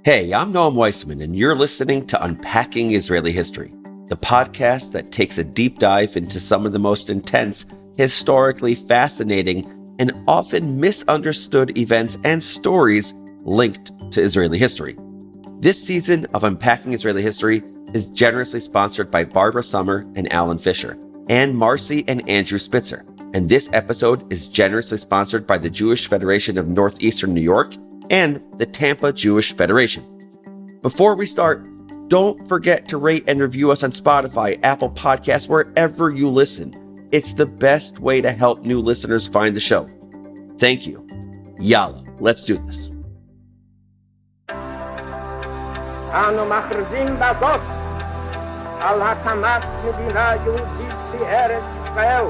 Hey, I'm Noam Weissman, and you're listening to Unpacking Israeli History, the podcast that takes a deep dive into some of the most intense, historically fascinating, and often misunderstood events and stories linked to Israeli history. This season of Unpacking Israeli History is generously sponsored by Barbara Summer and Alan Fisher, and Marcy and Andrew Spitzer. And this episode is generously sponsored by the Jewish Federation of Northeastern New York and the Tampa Jewish Federation. Before we start, don't forget to rate and review us on Spotify, Apple Podcasts, wherever you listen. It's the best way to help new listeners find the show. Thank you. Yalla, let's do this. אנו מכריזים בזאת על הקמת מדינה יהודית בארץ ישראל.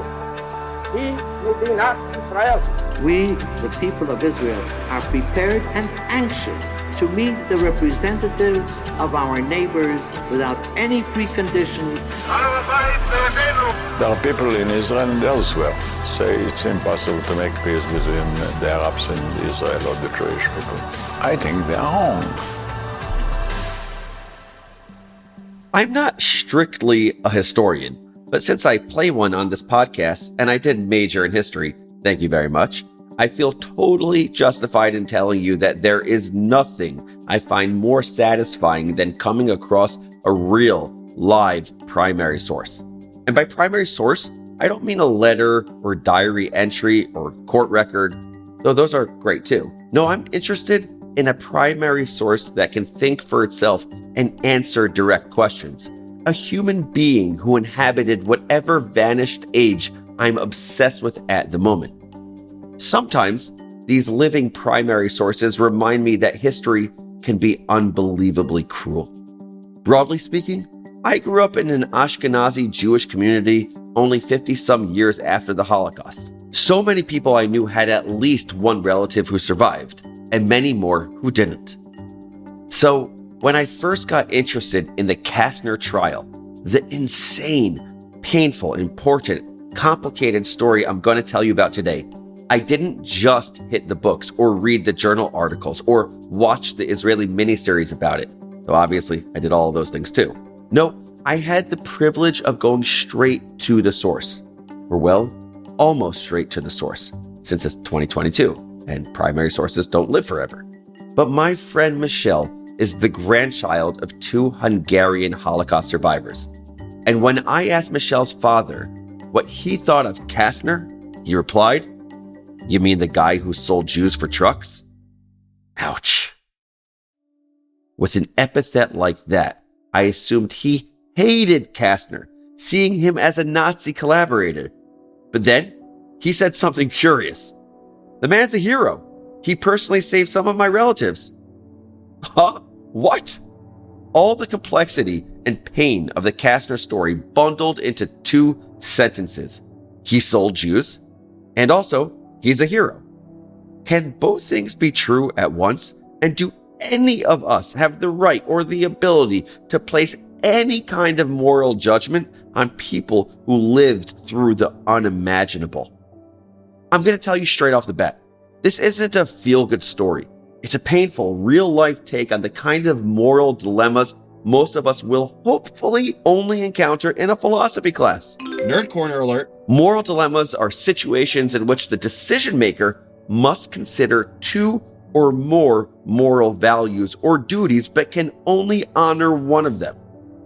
היא מדינת ישראל. We, the people of Israel, are prepared and anxious to meet the representatives of our neighbors without any preconditions. There are people in Israel and elsewhere say it's impossible to make peace between the Arabs and Israel or the Jewish people. I think they are wrong. I'm not strictly a historian, but since I play one on this podcast and I did major in history, thank you very much, I feel totally justified in telling you that there is nothing I find more satisfying than coming across a real, live primary source. And by primary source, I don't mean a letter or diary entry or court record, though those are great too. No, I'm interested in a primary source that can think for itself and answer direct questions. A human being who inhabited whatever vanished age I'm obsessed with at the moment. Sometimes these living primary sources remind me that history can be unbelievably cruel. Broadly speaking, I grew up in an Ashkenazi Jewish community only 50-some years after the Holocaust. So many people I knew had at least one relative who survived, and many more who didn't. So when I first got interested in the Kastner trial, the insane, painful, important, complicated story I'm going to tell you about today, I didn't just hit the books or read the journal articles or watch the Israeli miniseries about it, though obviously I did all of those things too. No, I had the privilege of going straight to the source, or well, almost straight to the source, since it's 2022 and primary sources don't live forever. But my friend Michelle is the grandchild of two Hungarian Holocaust survivors. And when I asked Michelle's father what he thought of Kastner, he replied, "You mean the guy who sold Jews for trucks?" Ouch. With an epithet like that, I assumed he hated Kastner, seeing him as a Nazi collaborator. But then he said something curious. "The man's a hero. He personally saved some of my relatives." Huh? What? All the complexity and pain of the Kastner story bundled into two sentences. He sold Jews, and also, he's a hero. Can both things be true at once? And do any of us have the right or the ability to place any kind of moral judgment on people who lived through the unimaginable? I'm going to tell you straight off the bat, this isn't a feel-good story. It's a painful, real-life take on the kind of moral dilemmas most of us will hopefully only encounter in a philosophy class. Nerd corner alert. Moral dilemmas are situations in which the decision maker must consider two or more moral values or duties but can only honor one of them,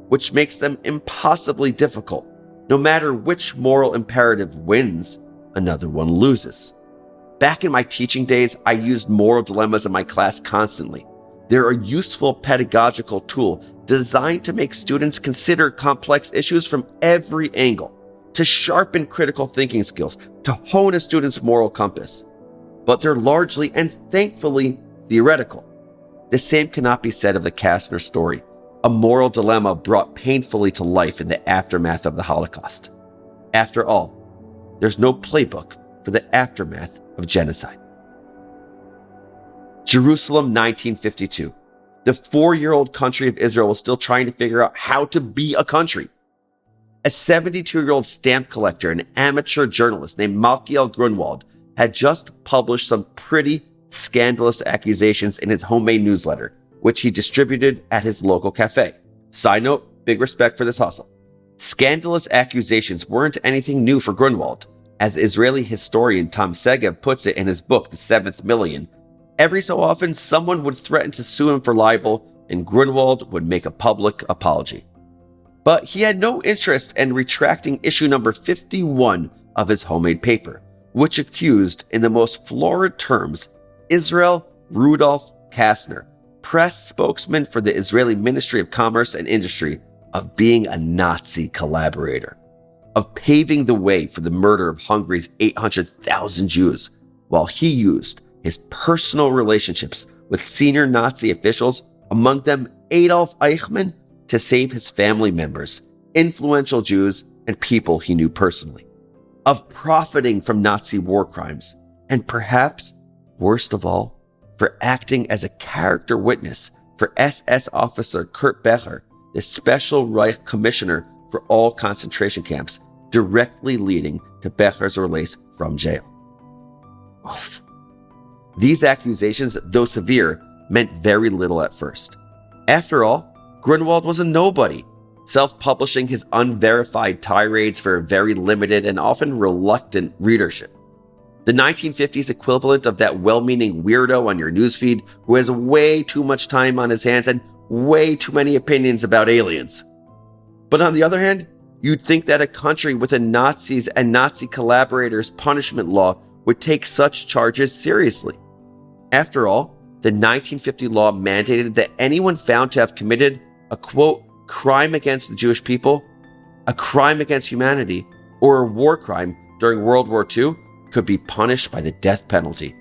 which makes them impossibly difficult. No matter which moral imperative wins, another one loses. Back in my teaching days, I used moral dilemmas in my class constantly. They're a useful pedagogical tool designed to make students consider complex issues from every angle, to sharpen critical thinking skills, to hone a student's moral compass. But they're largely and thankfully theoretical. The same cannot be said of the Kastner story, a moral dilemma brought painfully to life in the aftermath of the Holocaust. After all, there's no playbook for the aftermath of genocide. Jerusalem, 1952. The 4-year-old country of Israel was still trying to figure out how to be a country. A 72-year-old stamp collector and amateur journalist named Malkiel Grunwald had just published some pretty scandalous accusations in his homemade newsletter, which he distributed at his local cafe. Side note, big respect for this hustle. Scandalous accusations weren't anything new for Grunwald. As Israeli historian Tom Segev puts it in his book, The Seventh Million, every so often someone would threaten to sue him for libel, and Grunwald would make a public apology. But he had no interest in retracting issue number 51 of his homemade paper, which accused, in the most florid terms, Israel Rudolf Kastner, press spokesman for the Israeli Ministry of Commerce and Industry, of being a Nazi collaborator, of paving the way for the murder of Hungary's 800,000 Jews, while he used his personal relationships with senior Nazi officials, among them Adolf Eichmann, to save his family members, influential Jews, and people he knew personally, of profiting from Nazi war crimes, and perhaps, worst of all, for acting as a character witness for SS officer Kurt Becher, the Special Reich Commissioner for all concentration camps, directly leading to Becher's release from jail. Oof. These accusations, though severe, meant very little at first. After all, Grunwald was a nobody, self-publishing his unverified tirades for a very limited and often reluctant readership. The 1950s equivalent of that well-meaning weirdo on your newsfeed who has way too much time on his hands and way too many opinions about aliens. But on the other hand, you'd think that a country with a Nazis and Nazi collaborators punishment law would take such charges seriously. After all, the 1950 law mandated that anyone found to have committed a, quote, crime against the Jewish people, a crime against humanity, or a war crime during World War II could be punished by the death penalty.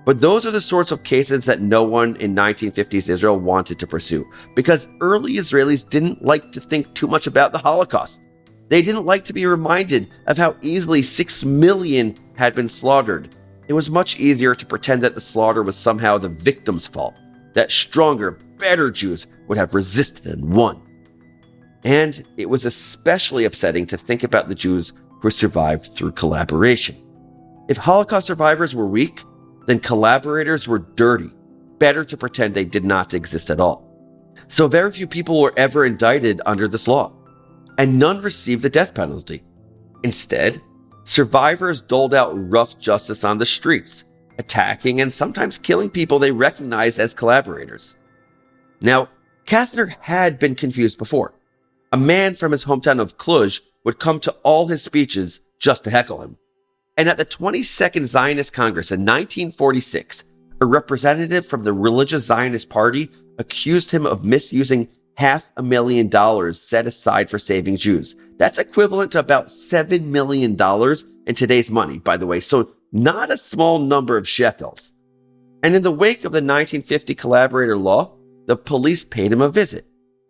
But those are the sorts of cases that no one in 1950s Israel wanted to pursue, because early Israelis didn't like to think too much about the Holocaust. They didn't like to be reminded of how easily 6 million had been slaughtered. It was much easier to pretend that the slaughter was somehow the victim's fault, that stronger, better Jews would have resisted and won. And it was especially upsetting to think about the Jews who survived through collaboration. If Holocaust survivors were weak, then collaborators were dirty, better to pretend they did not exist at all. So very few people were ever indicted under this law, and none received the death penalty. Instead, survivors doled out rough justice on the streets, attacking and sometimes killing people they recognized as collaborators. Now, Kastner had been confused before. A man from his hometown of Cluj would come to all his speeches just to heckle him. And at the 22nd Zionist Congress in 1946, a representative from the Religious Zionist Party accused him of misusing $500,000 set aside for saving Jews. That's equivalent to about $7 million in today's money, by the way, so not a small number of shekels. And in the wake of the 1950 collaborator law, the police paid him a visit,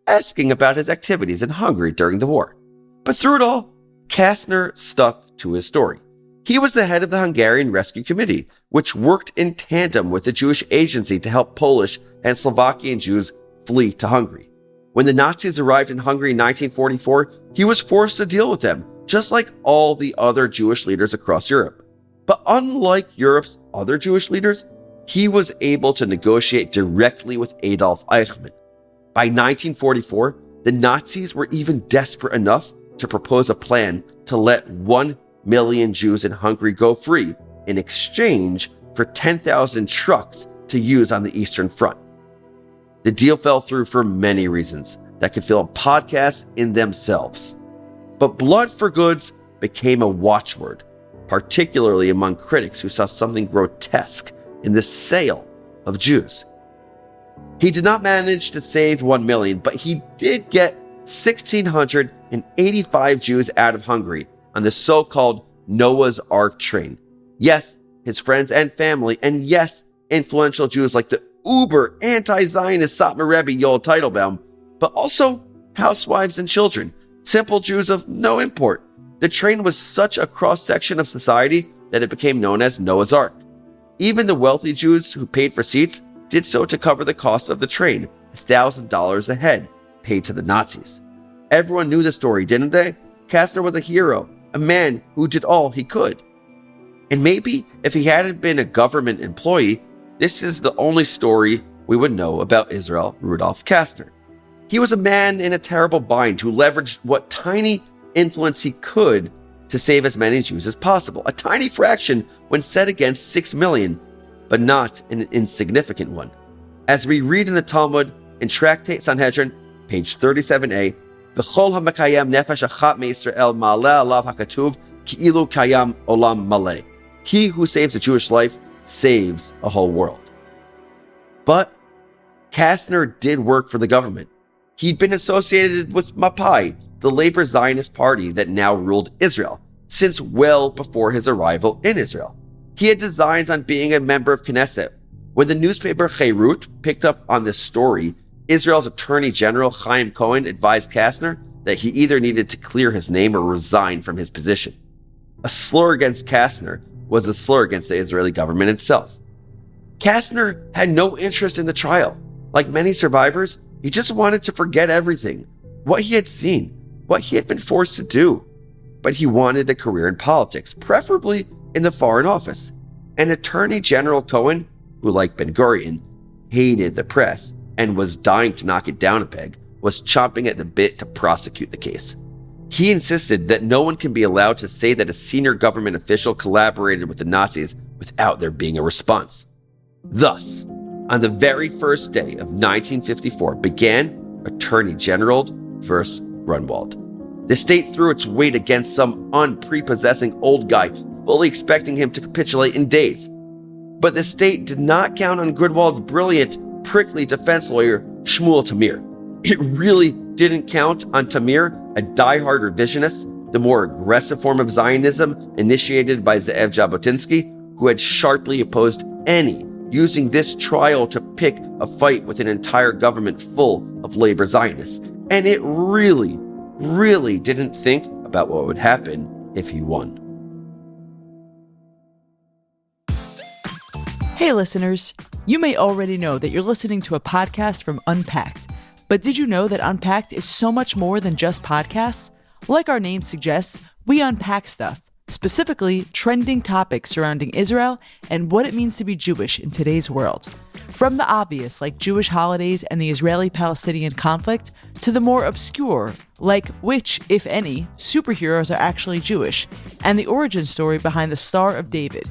asking about his activities in Hungary during the war. But through it all, Kastner stuck to his story. He was the head of the Hungarian Rescue Committee, which worked in tandem with the Jewish Agency to help Polish and Slovakian Jews flee to Hungary. When the Nazis arrived in Hungary in 1944, he was forced to deal with them, just like all the other Jewish leaders across Europe. But unlike Europe's other Jewish leaders, he was able to negotiate directly with Adolf Eichmann. By 1944, the Nazis were even desperate enough to propose a plan to let 1 million Jews in Hungary go free in exchange for 10,000 trucks to use on the Eastern Front. The deal fell through for many reasons that could fill a podcast in themselves. But blood for goods became a watchword, particularly among critics who saw something grotesque in the sale of Jews. He did not manage to save 1 million, but he did get 1,685 Jews out of Hungary on the so-called Noah's Ark train. Yes, his friends and family, and yes, influential Jews like the uber anti-Zionist Satmar Rebbe Yoel Teitelbaum, but also housewives and children, simple Jews of no import. The train was such a cross-section of society that it became known as Noah's Ark. Even the wealthy Jews who paid for seats did so to cover the cost of the train, $1,000 a head, paid to the Nazis. Everyone knew the story, didn't they? Kastner was a hero, a man who did all he could. And maybe if he hadn't been a government employee, this is the only story we would know about Israel Rudolf Kastner. He was a man in a terrible bind who leveraged what tiny influence he could to save as many Jews as possible, a tiny fraction when set against 6 million, but not an insignificant one. As we read in the Talmud, in Tractate Sanhedrin, page 37a, B'chol ha'mekayem nefesh achat me'Yisrael ma'aleh alav ha'katuv ki'ilu kayam olam maleh. He who saves a Jewish life saves a whole world. But Kastner did work for the government. He'd been associated with Mapai, the labor Zionist party that now ruled Israel, since well before his arrival in Israel. He had designs on being a member of Knesset. When the newspaper Beirut picked up on this story, Israel's Attorney General Chaim Cohen advised Kastner that he either needed to clear his name or resign from his position. A slur against Kastner was a slur against the Israeli government itself. Kastner had no interest in the trial. Like many survivors, he just wanted to forget everything, what he had seen, what he had been forced to do. But he wanted a career in politics, preferably in the Foreign Office. And Attorney General Cohen, who, like Ben-Gurion, hated the press and was dying to knock it down a peg, was chomping at the bit to prosecute the case. He insisted that no one can be allowed to say that a senior government official collaborated with the Nazis without there being a response. Thus, on the very first day of 1954 began Attorney General versus Grunwald. The state threw its weight against some unprepossessing old guy, fully expecting him to capitulate in days. But the state did not count on Grunwald's brilliant, prickly defense lawyer, Shmuel Tamir. It really didn't count on Tamir, a diehard revisionist, the more aggressive form of Zionism initiated by Ze'ev Jabotinsky, who had sharply opposed any using this trial to pick a fight with an entire government full of labor Zionists. And it really didn't think about what would happen if he won. Hey listeners, you may already know that you're listening to a podcast from Unpacked. But did you know that Unpacked is so much more than just podcasts? Like our name suggests, we unpack stuff, specifically trending topics surrounding Israel and what it means to be Jewish in today's world. From the obvious, like Jewish holidays and the Israeli-Palestinian conflict, to the more obscure, like which, if any, superheroes are actually Jewish, and the origin story behind the Star of David.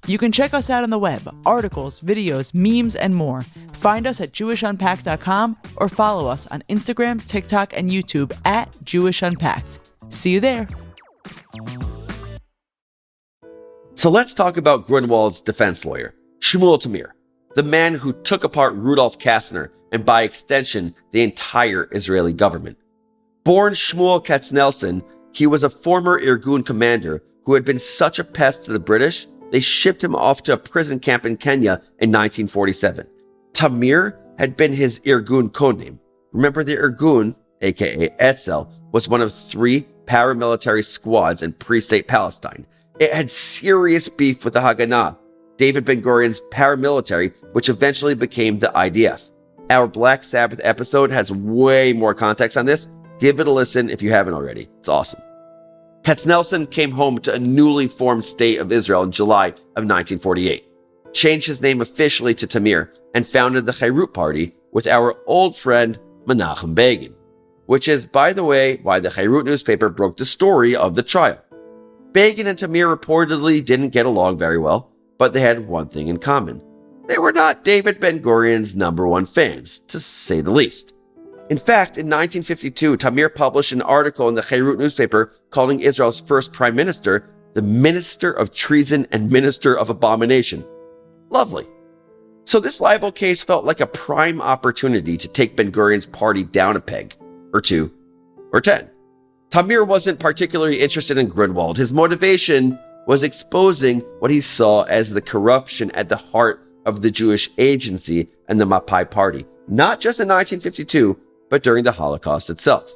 You can check us out on the web, articles, videos, memes, and more. Find us at jewishunpacked.com or follow us on Instagram, TikTok, and YouTube at jewishunpacked. See you there. So let's talk about Grunwald's defense lawyer, Shmuel Tamir, the man who took apart Rudolf Kastner and by extension, the entire Israeli government. Born Shmuel Katznelson, he was a former Irgun commander who had been such a pest to the British, they shipped him off to a prison camp in Kenya in 1947. Tamir had been his Irgun codename. Remember, the Irgun, aka Etzel, was one of 3 paramilitary squads in pre-state Palestine. It had serious beef with the Haganah, David Ben-Gurion's paramilitary, which eventually became the IDF. Our Black Sabbath episode has way more context on this. Give it a listen if you haven't already. It's awesome. Katznelson came home to a newly formed state of Israel in July of 1948, changed his name officially to Tamir, and founded the Beirut Party with our old friend Menachem Begin, which is, by the way, why the Beirut newspaper broke the story of the trial. Begin and Tamir reportedly didn't get along very well, but they had one thing in common. They were not David Ben-Gurion's #1 fans, to say the least. In fact, in 1952, Tamir published an article in the Beirut newspaper calling Israel's first prime minister the Minister of Treason and Minister of Abomination. Lovely. So this libel case felt like a prime opportunity to take Ben-Gurion's party down a peg, or 2, or 10. Tamir wasn't particularly interested in Grunwald. His motivation was exposing what he saw as the corruption at the heart of the Jewish Agency and the Mapai Party, not just in 1952, but during the Holocaust itself.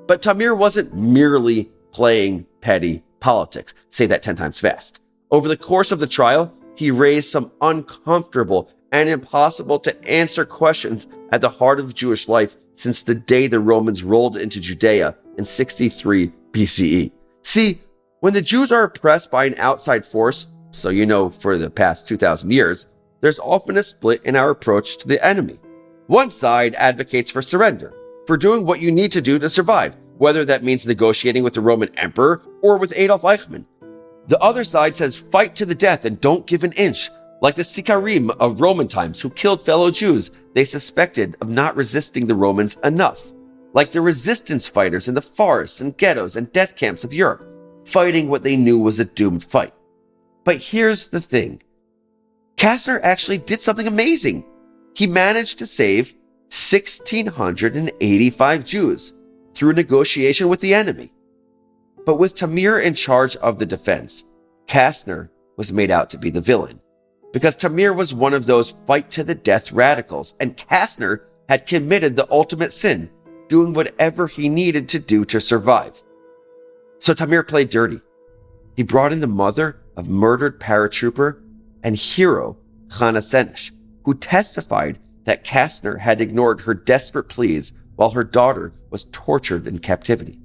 But Tamir wasn't merely playing petty politics. Say that 10 times fast. Over the course of the trial, he raised some uncomfortable and impossible to answer questions at the heart of Jewish life since the day the Romans rolled into Judea in 63 BCE. See, when the Jews are oppressed by an outside force, so you know for the past 2,000 years, there's often a split in our approach to the enemy. One side advocates for surrender, for doing what you need to do to survive, whether that means negotiating with the Roman emperor or with Adolf Eichmann. The other side says fight to the death and don't give an inch, like the Sikarim of Roman times who killed fellow Jews they suspected of not resisting the Romans enough, like the resistance fighters in the forests and ghettos and death camps of Europe, fighting what they knew was a doomed fight. But here's the thing. Kastner actually did something amazing. He managed to save 1,685 Jews through negotiation with the enemy. But with Tamir in charge of the defense, Kastner was made out to be the villain, because Tamir was one of those fight-to-the-death radicals, and Kastner had committed the ultimate sin, doing whatever he needed to do to survive. So Tamir played dirty. He brought in the mother of murdered paratrooper and hero Chana Senesh, who testified that Kastner had ignored her desperate pleas while her daughter was tortured in captivity.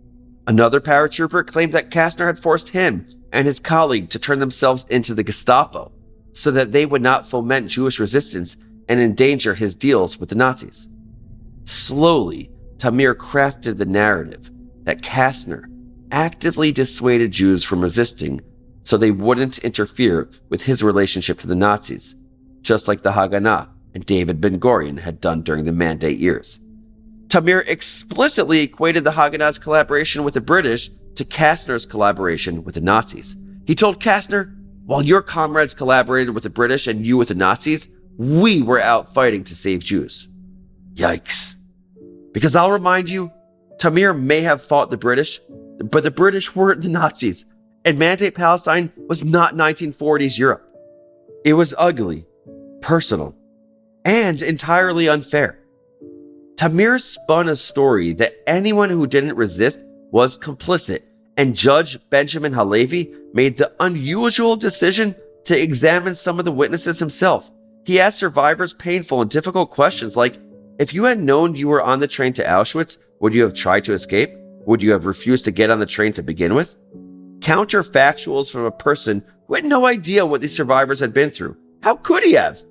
Another paratrooper claimed that Kastner had forced him and his colleague to turn themselves into the Gestapo so that they would not foment Jewish resistance and endanger his deals with the Nazis. Slowly, Tamir crafted the narrative that Kastner actively dissuaded Jews from resisting so they wouldn't interfere with his relationship to the Nazis, just like the Haganah and David Ben-Gurion had done during the Mandate years. Tamir explicitly equated the Haganah's collaboration with the British to Kastner's collaboration with the Nazis. He told Kastner, while your comrades collaborated with the British and you with the Nazis, we were out fighting to save Jews. Yikes. Because I'll remind you, Tamir may have fought the British, but the British weren't the Nazis, and Mandate Palestine was not 1940s Europe. It was ugly, personal, and entirely unfair. Tamir spun a story that anyone who didn't resist was complicit, and Judge Benjamin Halevi made the unusual decision to examine some of the witnesses himself. He asked survivors painful and difficult questions like, if you had known you were on the train to Auschwitz, would you have tried to escape? Would you have refused to get on the train to begin with? Counterfactuals from a person who had no idea what these survivors had been through. How could he have?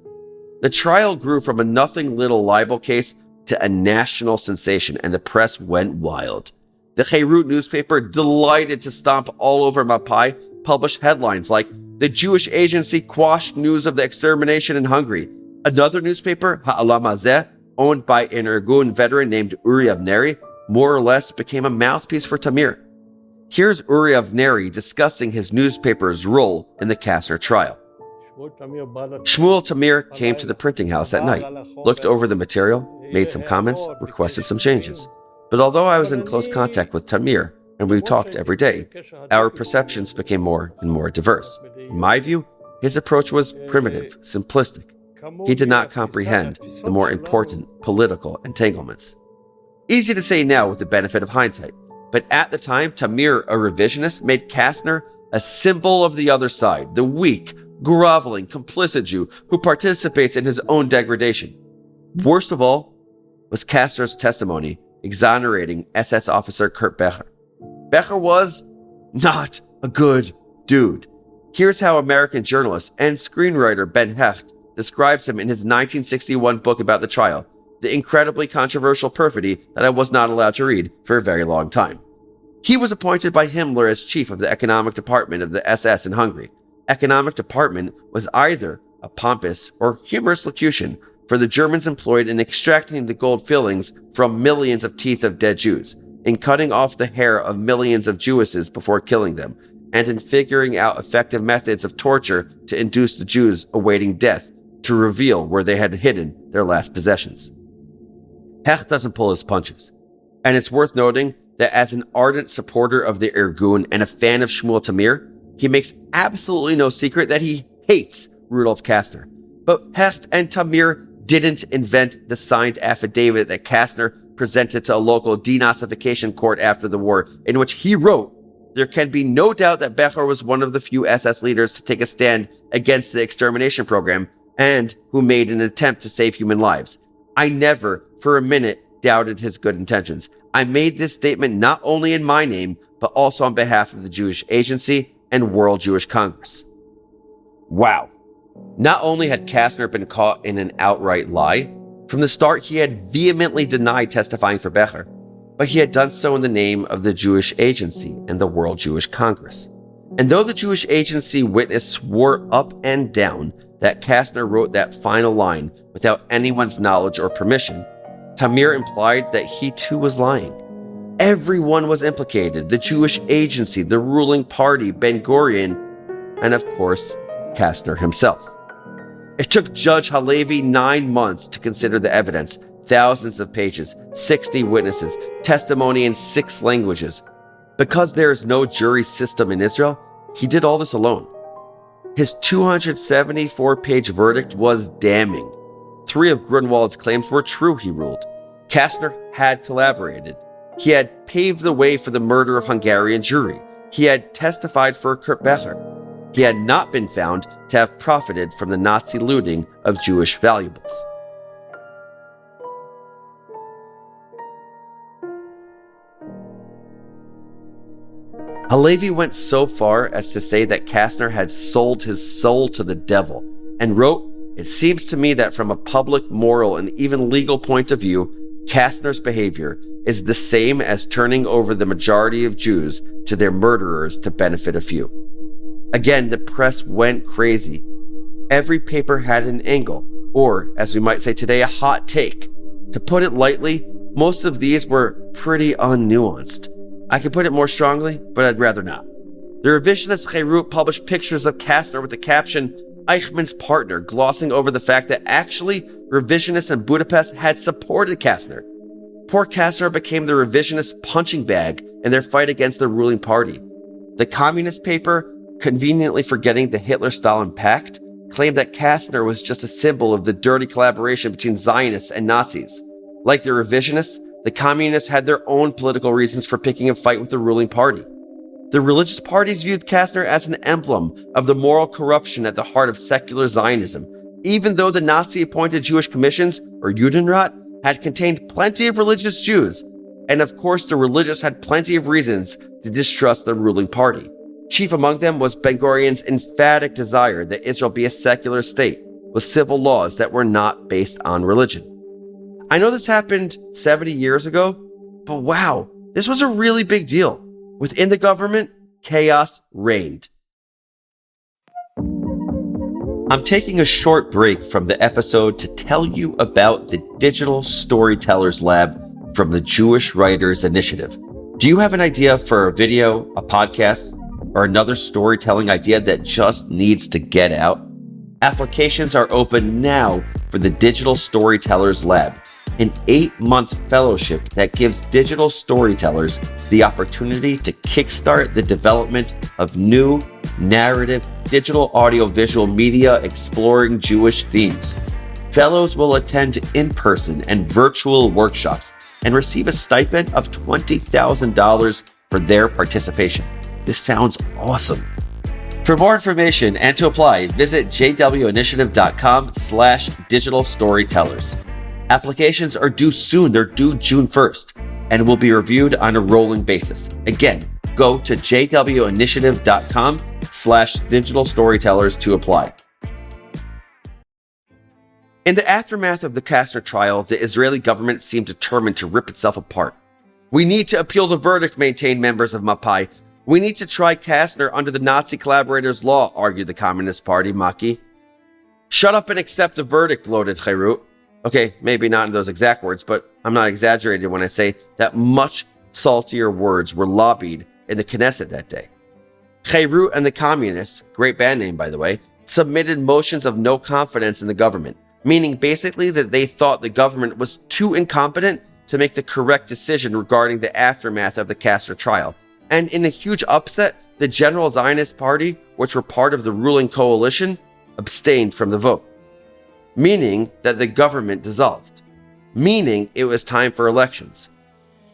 The trial grew from a nothing little libel case to a national sensation, and the press went wild. The Beirut newspaper, delighted to stomp all over Mapai, published headlines like, the Jewish agency quashed news of the extermination in Hungary. Another newspaper, Ha'alam Hazeh, owned by an Irgun veteran named Uri Avneri, more or less became a mouthpiece for Tamir. Here's Uri Avneri discussing his newspaper's role in the Kastner trial. Shmuel Tamir came to the printing house at night, looked over the material, made some comments, requested some changes. But although I was in close contact with Tamir, and we talked every day, our perceptions became more and more diverse. In my view, his approach was primitive, simplistic. He did not comprehend the more important political entanglements. Easy to say now with the benefit of hindsight, but at the time, Tamir, a revisionist, made Kastner a symbol of the other side, the weak, groveling, complicit Jew who participates in his own degradation. Worst of all was Kastner's testimony exonerating SS officer Kurt Becher. Becher was not a good dude. Here's how American journalist and screenwriter Ben Hecht describes him in his 1961 book about the trial, the incredibly controversial perfidy that I was not allowed to read for a very long time. He was appointed by Himmler as chief of the economic department of the SS in Hungary. Economic department was either a pompous or humorous locution for the Germans employed in extracting the gold fillings from millions of teeth of dead Jews, in cutting off the hair of millions of Jewesses before killing them, and in figuring out effective methods of torture to induce the Jews awaiting death to reveal where they had hidden their last possessions. Hecht doesn't pull his punches, and it's worth noting that as an ardent supporter of the Irgun and a fan of Shmuel Tamir, he makes absolutely no secret that he hates Rudolf Kastner. But Hecht and Tamir didn't invent the signed affidavit that Kastner presented to a local denazification court after the war, in which he wrote, there can be no doubt that Becher was one of the few SS leaders to take a stand against the extermination program and who made an attempt to save human lives. I never, for a minute, doubted his good intentions. I made this statement not only in my name, but also on behalf of the Jewish Agency and World Jewish Congress. Wow. Not only had Kastner been caught in an outright lie, from the start he had vehemently denied testifying for Becher, but he had done so in the name of the Jewish Agency and the World Jewish Congress. And though the Jewish Agency witness swore up and down that Kastner wrote that final line without anyone's knowledge or permission, Tamir implied that he too was lying. Everyone was implicated: the Jewish Agency, the ruling party, Ben-Gurion, and of course, Kastner himself. It took Judge Halevi 9 months to consider the evidence, thousands of pages, 60 witnesses, testimony in 6 languages. Because there is no jury system in Israel, he did all this alone. His 274-page verdict was damning. 3 of Grunwald's claims were true, he ruled. Kastner had collaborated. He had paved the way for the murder of Hungarian Jewry. He had testified for Kurt Becher. He had not been found to have profited from the Nazi looting of Jewish valuables. Halevi went so far as to say that Kastner had sold his soul to the devil, and wrote, "It seems to me that from a public, moral, and even legal point of view, Kastner's behavior is the same as turning over the majority of Jews to their murderers to benefit a few." Again, the press went crazy. Every paper had an angle, or, as we might say today, a hot take. To put it lightly, most of these were pretty unnuanced. I could put it more strongly, but I'd rather not. The revisionist Cherut published pictures of Kastner with the caption, "Eichmann's partner," glossing over the fact that actually revisionists in Budapest had supported Kastner. Poor Kastner became the revisionist punching bag in their fight against the ruling party. The communist paper, conveniently forgetting the Hitler-Stalin pact, claimed that Kastner was just a symbol of the dirty collaboration between Zionists and Nazis. Like the revisionists, the communists had their own political reasons for picking a fight with the ruling party. The religious parties viewed Kastner as an emblem of the moral corruption at the heart of secular Zionism, even though the Nazi-appointed Jewish commissions, or Judenrat, had contained plenty of religious Jews, and of course the religious had plenty of reasons to distrust the ruling party. Chief among them was Ben-Gurion's emphatic desire that Israel be a secular state, with civil laws that were not based on religion. I know this happened 70 years ago, but wow, this was a really big deal. Within the government, chaos reigned. I'm taking a short break from the episode to tell you about the Digital Storytellers Lab from the Jewish Writers Initiative. Do you have an idea for a video, a podcast, or another storytelling idea that just needs to get out? Applications are open now for the Digital Storytellers Lab, an 8-month fellowship that gives digital storytellers the opportunity to kickstart the development of new, narrative, digital audiovisual media exploring Jewish themes. Fellows will attend in-person and virtual workshops and receive a stipend of $20,000 for their participation. This sounds awesome. For more information and to apply, visit jwinitiative.com/digital storytellers. Applications are due soon. They're due June 1st and will be reviewed on a rolling basis. Again, go to jwinitiative.com/digital storytellers to apply. In the aftermath of the Kastner trial, the Israeli government seemed determined to rip itself apart. "We need to appeal the verdict," maintained members of Mapai. "We need to try Kastner under the Nazi collaborators' law," argued the Communist Party, Maki. "Shut up and accept the verdict," gloated Cherut. Okay, maybe not in those exact words, but I'm not exaggerating when I say that much saltier words were lobbied in the Knesset that day. Cherut and the Communists, great band name by the way, submitted motions of no confidence in the government, meaning basically that they thought the government was too incompetent to make the correct decision regarding the aftermath of the Kastner trial. And in a huge upset, the General Zionist Party, which were part of the ruling coalition, abstained from the vote, meaning that the government dissolved, meaning it was time for elections.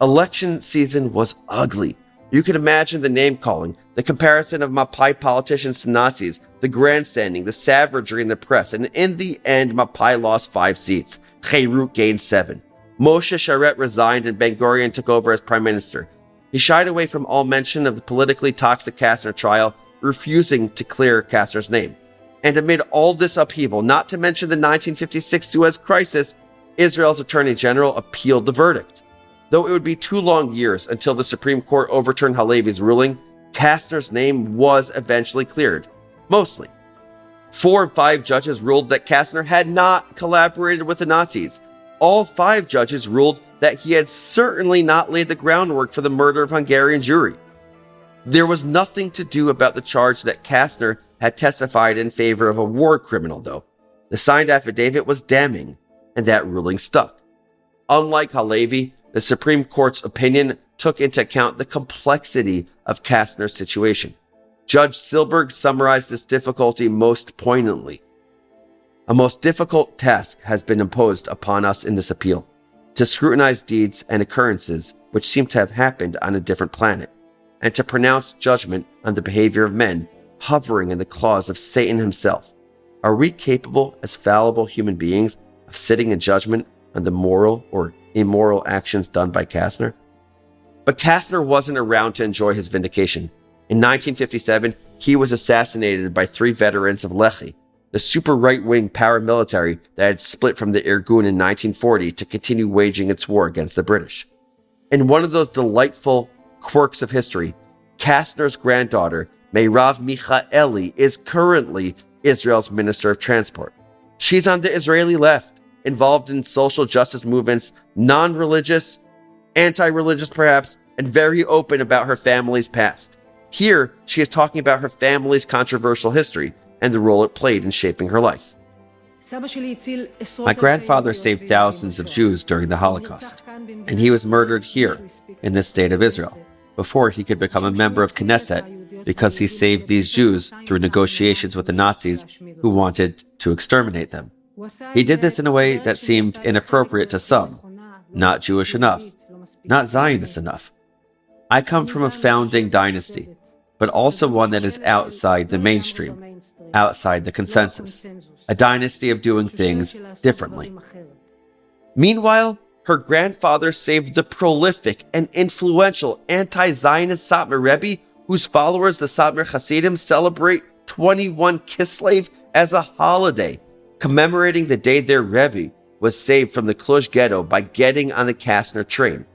Election season was ugly. You can imagine the name-calling, the comparison of Mapai politicians to Nazis, the grandstanding, the savagery in the press, and in the end, Mapai lost 5 seats. Cherut gained 7. Moshe Sharet resigned and Ben-Gurion took over as prime minister. He shied away from all mention of the politically toxic Kastner trial, refusing to clear Kastner's name. And amid all this upheaval, not to mention the 1956 Suez Crisis, Israel's Attorney General appealed the verdict. Though it would be 2 long years until the Supreme Court overturned Halevi's ruling, Kastner's name was eventually cleared. Mostly. 4 of 5 judges ruled that Kastner had not collaborated with the Nazis. All 5 judges ruled that he had certainly not laid the groundwork for the murder of Hungarian Jewry. There was nothing to do about the charge that Kastner had testified in favor of a war criminal, though. The signed affidavit was damning, and that ruling stuck. Unlike Halevi, the Supreme Court's opinion took into account the complexity of Kastner's situation. Judge Silberg summarized this difficulty most poignantly. A most difficult task has been imposed upon us in this appeal, to scrutinize deeds and occurrences which seem to have happened on a different planet, and to pronounce judgment on the behavior of men hovering in the claws of Satan himself. Are we capable as fallible human beings of sitting in judgment on the moral or immoral actions done by Kastner? But Kastner wasn't around to enjoy his vindication. In 1957, he was assassinated by 3 veterans of Lehi, the super right-wing paramilitary that had split from the Irgun in 1940 to continue waging its war against the British. In one of those delightful quirks of history, Kastner's granddaughter, Meirav Michaeli, is currently Israel's Minister of Transport. She's on the Israeli left, involved in social justice movements, non-religious, anti-religious perhaps, and very open about her family's past. Here, she is talking about her family's controversial history and the role it played in shaping her life. My grandfather saved thousands of Jews during the Holocaust, and he was murdered here, in this state of Israel, before he could become a member of Knesset because he saved these Jews through negotiations with the Nazis who wanted to exterminate them. He did this in a way that seemed inappropriate to some, not Jewish enough, not Zionist enough. I come from a founding dynasty, but also one that is outside the mainstream, outside the consensus, a dynasty of doing things differently. Meanwhile, her grandfather saved the prolific and influential anti-Zionist Satmar Rebbe, whose followers, the Satmar Hasidim, celebrate 21 Kislev as a holiday, commemorating the day their Rebbe was saved from the Cluj ghetto by getting on the Kastner train.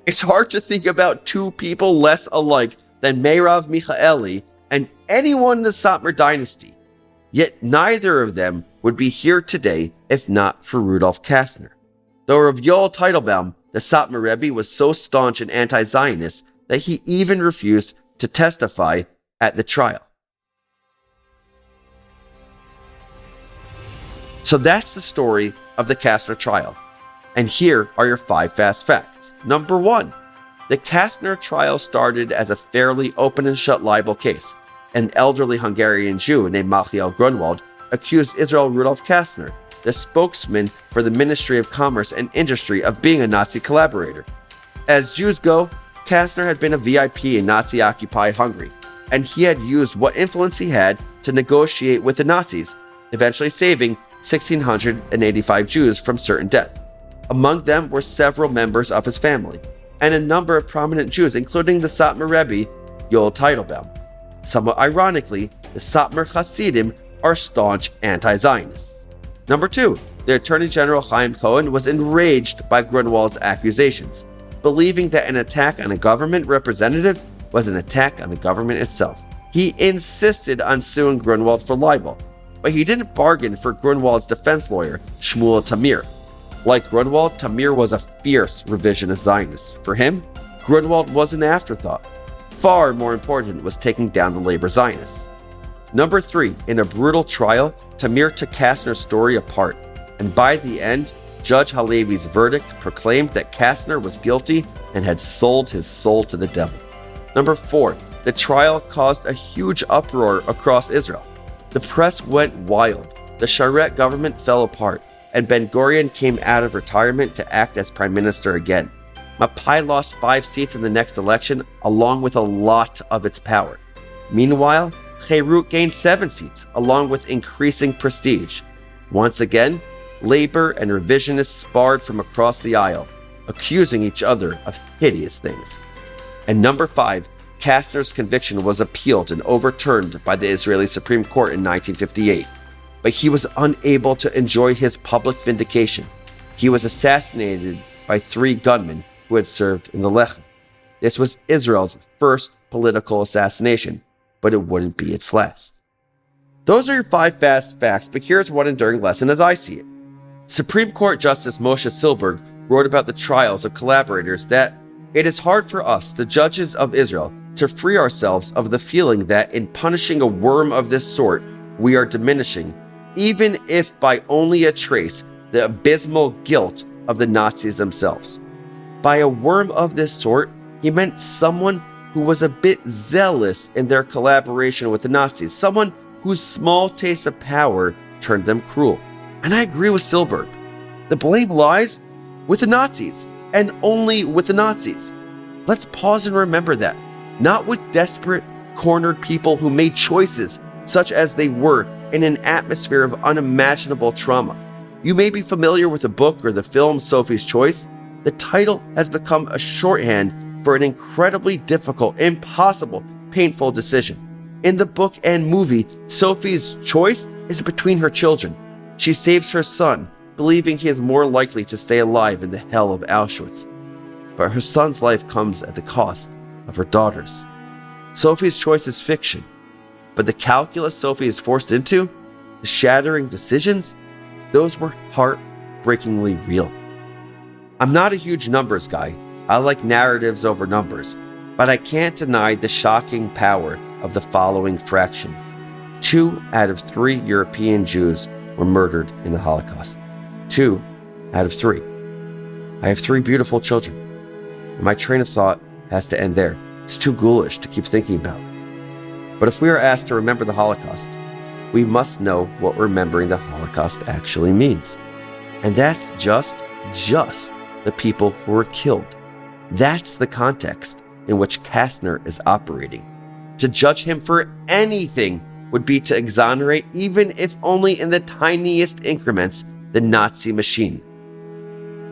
It's hard to think about 2 people less alike than Meirav Michaeli and anyone in the Satmar dynasty. Yet neither of them would be here today if not for Rudolf Kastner. Though Rav Yoel Teitelbaum, the Satmar Rebbe, was so staunch and anti-Zionist that he even refused to testify at the trial. So that's the story of the Kastner trial. And here are your 5 fast facts. Number 1, the Kastner trial started as a fairly open and shut libel case. An elderly Hungarian Jew named Michael Grunwald accused Israel Rudolf Kastner, the spokesman for the Ministry of Commerce and Industry, of being a Nazi collaborator. As Jews go, Kastner had been a VIP in Nazi-occupied Hungary, and he had used what influence he had to negotiate with the Nazis, eventually saving 1,685 Jews from certain death. Among them were several members of his family, and a number of prominent Jews, including the Satmar Rebbe, Yoel Teitelbaum. Somewhat ironically, the Satmar Hasidim are staunch anti-Zionists. Number 2, the Attorney General Chaim Cohen was enraged by Grunwald's accusations, believing that an attack on a government representative was an attack on the government itself. He insisted on suing Grunwald for libel, but he didn't bargain for Grunwald's defense lawyer, Shmuel Tamir. Like Grunwald, Tamir was a fierce revisionist Zionist. For him, Grunwald was an afterthought. Far more important was taking down the labor Zionists. Number 3, in a brutal trial, Tamir took Kastner's story apart, and by the end, Judge Halevi's verdict proclaimed that Kastner was guilty and had sold his soul to the devil. Number 4, the trial caused a huge uproar across Israel. The press went wild, the Sharet government fell apart, and Ben-Gurion came out of retirement to act as prime minister again. Mapai lost 5 seats in the next election, along with a lot of its power. Meanwhile, Cherut gained 7 seats, along with increasing prestige. Once again, labor and revisionists sparred from across the aisle, accusing each other of hideous things. And number 5, Kastner's conviction was appealed and overturned by the Israeli Supreme Court in 1958. but he was unable to enjoy his public vindication. He was assassinated by 3 gunmen who had served in the Lech. This was Israel's first political assassination, but it wouldn't be its last. Those are your 5 fast facts, but here's one enduring lesson as I see it. Supreme Court Justice Moshe Silberg wrote about the trials of collaborators that it is hard for us, the judges of Israel, to free ourselves of the feeling that in punishing a worm of this sort, we are diminishing, even if by only a trace, the abysmal guilt of the Nazis themselves. By a worm of this sort, he meant someone who was a bit zealous in their collaboration with the Nazis, someone whose small taste of power turned them cruel. And I agree with Silberg. The blame lies with the Nazis, and only with the Nazis. Let's pause and remember that. Not with desperate, cornered people who made choices such as they were in an atmosphere of unimaginable trauma. You may be familiar with the book or the film Sophie's Choice. The title has become a shorthand for an incredibly difficult, impossible, painful decision. In the book and movie, Sophie's choice is between her children. She saves her son, believing he is more likely to stay alive in the hell of Auschwitz. But her son's life comes at the cost of her daughter's. Sophie's choice is fiction, but the calculus Sophie is forced into, the shattering decisions, those were heartbreakingly real. I'm not a huge numbers guy. I like narratives over numbers, but I can't deny the shocking power of the following fraction. 2 out of 3 European Jews were murdered in the Holocaust. 2 out of 3. I have 3 beautiful children, and my train of thought has to end there. It's too ghoulish to keep thinking about. But if we are asked to remember the Holocaust, we must know what remembering the Holocaust actually means. And that's just the people who were killed. That's the context in which Kastner is operating. To judge him for anything would be to exonerate, even if only in the tiniest increments, the Nazi machine.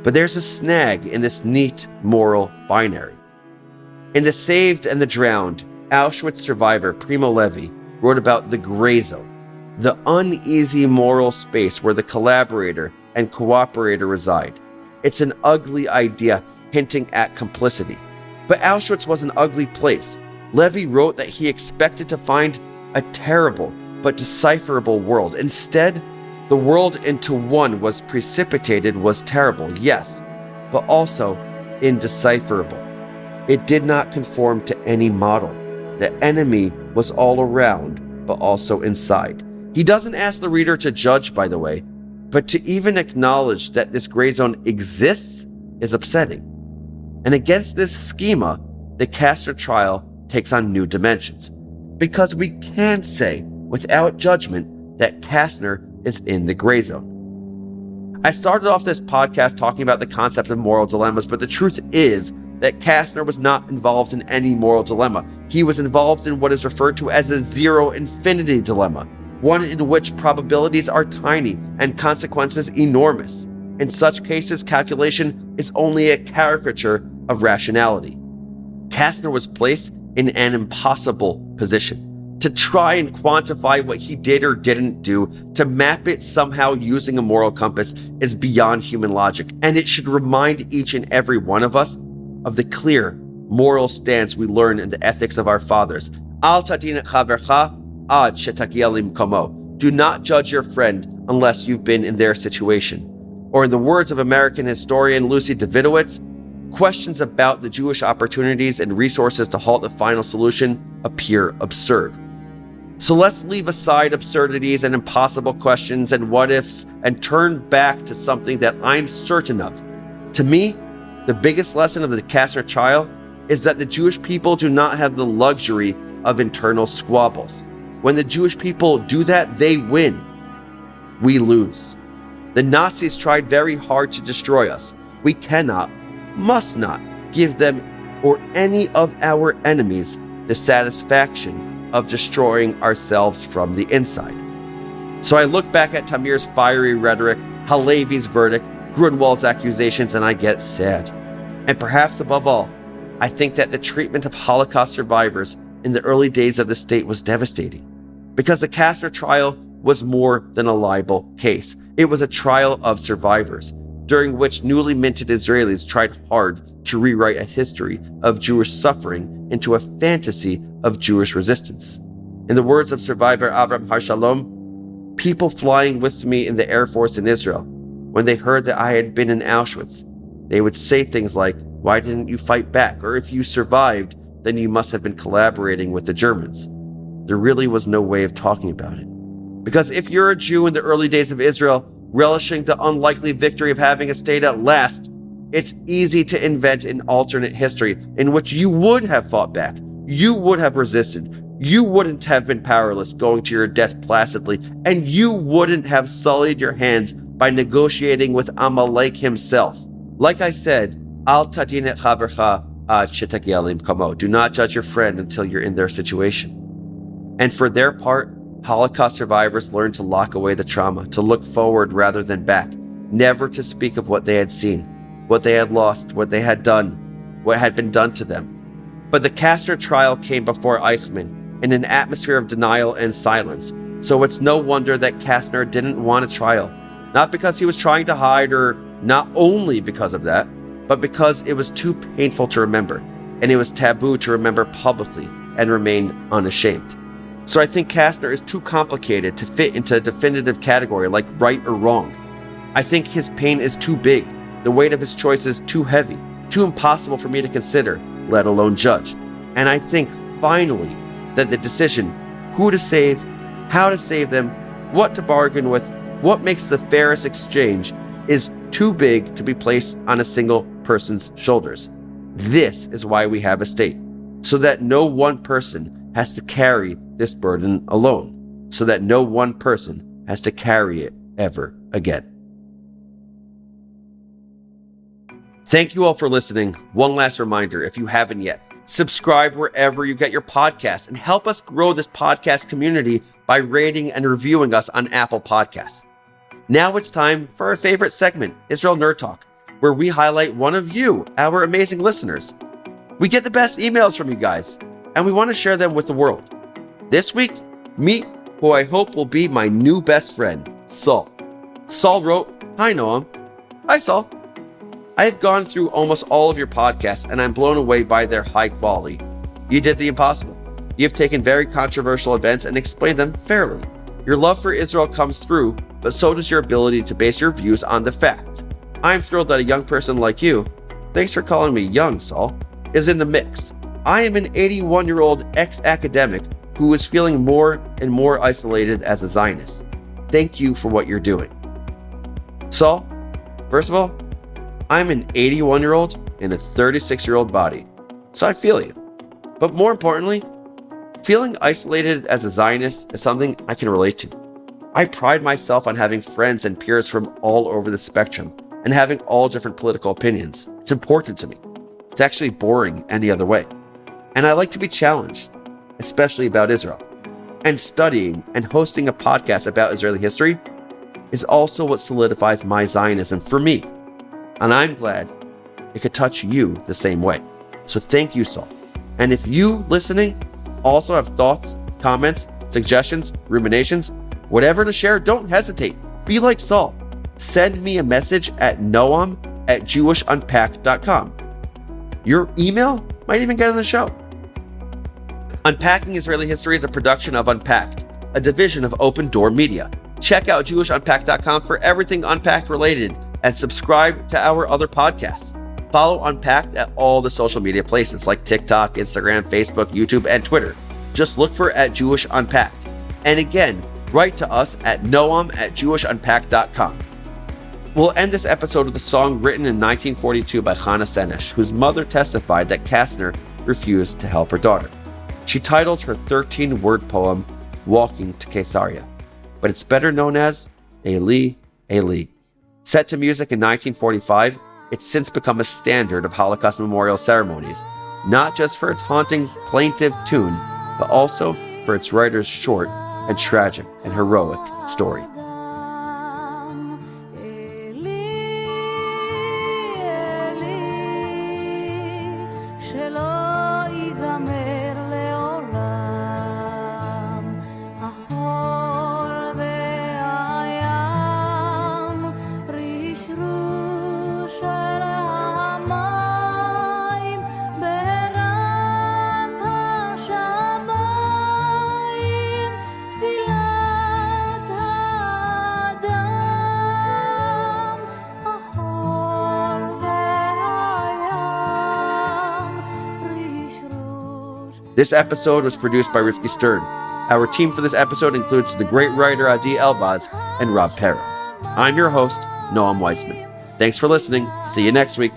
But there's a snag in this neat moral binary. In The Saved and the Drowned, Auschwitz survivor Primo Levi wrote about the gray zone, the uneasy moral space where the collaborator and cooperator reside. It's an ugly idea hinting at complicity. But Auschwitz was an ugly place. Levi wrote that he expected to find a terrible but decipherable world. Instead, the world into one was precipitated was terrible, yes, but also indecipherable. It did not conform to any model. The enemy was all around, but also inside. He doesn't ask the reader to judge, by the way, but to even acknowledge that this gray zone exists is upsetting. And against this schema, the Kastner trial takes on new dimensions. Because we can say, without judgment, that Kastner is in the gray zone. I started off this podcast talking about the concept of moral dilemmas, but the truth is that Kastner was not involved in any moral dilemma. He was involved in what is referred to as a zero-infinity dilemma, one in which probabilities are tiny and consequences enormous. In such cases, calculation is only a caricature of rationality. Kastner was placed in an impossible position. To try and quantify what he did or didn't do, to map it somehow using a moral compass, is beyond human logic, and it should remind each and every one of us of the clear moral stance we learn in the ethics of our fathers. Al tadin et chavercha ad shetagia limkomo. Do not judge your friend unless you've been in their situation. Or in the words of American historian Lucy Davidowitz, questions about the Jewish opportunities and resources to halt the final solution appear absurd. So let's leave aside absurdities and impossible questions and what-ifs and turn back to something that I'm certain of. To me, the biggest lesson of the Kastner trial is that the Jewish people do not have the luxury of internal squabbles. When the Jewish people do that, they win. We lose. The Nazis tried very hard to destroy us. We cannot, must not give them or any of our enemies the satisfaction of destroying ourselves from the inside. So I look back at Tamir's fiery rhetoric, Halevi's verdict, Grunwald's accusations, and I get sad. And perhaps above all, I think that the treatment of Holocaust survivors in the early days of the state was devastating, because the Kastner trial was more than a libel case. It was a trial of survivors, during which newly minted Israelis tried hard to rewrite a history of Jewish suffering into a fantasy of Jewish resistance. In the words of survivor Avram Harshalom, people flying with me in the Air Force in Israel, when they heard that I had been in Auschwitz, they would say things like, "Why didn't you fight back?" Or "If you survived, then you must have been collaborating with the Germans." There really was no way of talking about it. Because if you're a Jew in the early days of Israel, relishing the unlikely victory of having a state at last, it's easy to invent an alternate history in which you would have fought back, you would have resisted, you wouldn't have been powerless going to your death placidly, and you wouldn't have sullied your hands by negotiating with Amalek himself. Like I said, Al tadin et chavercha ad shetagia limkomo. Do not judge your friend until you're in their situation. And for their part, Holocaust survivors learned to lock away the trauma, to look forward rather than back, never to speak of what they had seen, what they had lost, what they had done, what had been done to them. But the Kastner trial came before Eichmann in an atmosphere of denial and silence, so it's no wonder that Kastner didn't want a trial, not because he was trying to hide, or not only because of that, but because it was too painful to remember, and it was taboo to remember publicly and remain unashamed. So I think Kastner is too complicated to fit into a definitive category like right or wrong. I think his pain is too big, the weight of his choices too heavy, too impossible for me to consider, let alone judge. And I think, finally, that the decision who to save, how to save them, what to bargain with, what makes the fairest exchange is too big to be placed on a single person's shoulders. This is why we have a state, so that no one person has to carry this burden alone, so that no one person has to carry it ever again. Thank you all for listening. One last reminder, if you haven't yet, subscribe wherever you get your podcasts and help us grow this podcast community by rating and reviewing us on Apple Podcasts. Now it's time for our favorite segment, Israel Nerd Talk, where we highlight one of you, our amazing listeners. We get the best emails from you guys, and we want to share them with the world. This week, meet who I hope will be my new best friend, Saul. Saul wrote, "Hi Noam." Hi Saul. I have gone through almost all of your podcasts and I'm blown away by their high quality. You did the impossible. You have taken very controversial events and explained them fairly. Your love for Israel comes through, but so does your ability to base your views on the facts. I'm thrilled that a young person like you, thanks for calling me young, Saul, is in the mix. I am an 81-year-old ex-academic who is feeling more and more isolated as a Zionist. Thank you for what you're doing. Saul, first of all, I'm an 81-year-old in a 36-year-old body, so I feel you. But more importantly, feeling isolated as a Zionist is something I can relate to. I pride myself on having friends and peers from all over the spectrum and having all different political opinions. It's important to me. It's actually boring any other way. And I like to be challenged, especially about Israel. And studying and hosting a podcast about Israeli history is also what solidifies my Zionism for me. And I'm glad it could touch you the same way. So thank you, Saul. And if you listening also have thoughts, comments, suggestions, ruminations, whatever to share, don't hesitate. Be like Saul. Send me a message at noam@jewishunpacked.com. Your email might even get on the show. Unpacking Israeli History is a production of Unpacked, a division of Open Door Media. Check out jewishunpacked.com for everything Unpacked related and subscribe to our other podcasts. Follow Unpacked at all the social media places like TikTok, Instagram, Facebook, YouTube, and Twitter. Just look for @JewishUnpacked. And again, write to us at noam@jewishunpacked.com. We'll end this episode with a song written in 1942 by Chana Senesh, whose mother testified that Kastner refused to help her daughter. She titled her 13-word poem, Walking to Caesarea, but it's better known as Eli, Eli. Set to music in 1945, it's since become a standard of Holocaust memorial ceremonies, not just for its haunting, plaintive tune, but also for its writer's short and tragic and heroic story. שלא ייגמר לעולם החול This episode was produced by Rifki Stern. Our team for this episode includes the great writer Adi Elbaz and Rob Perro. I'm your host, Noam Weissman. Thanks for listening. See you next week.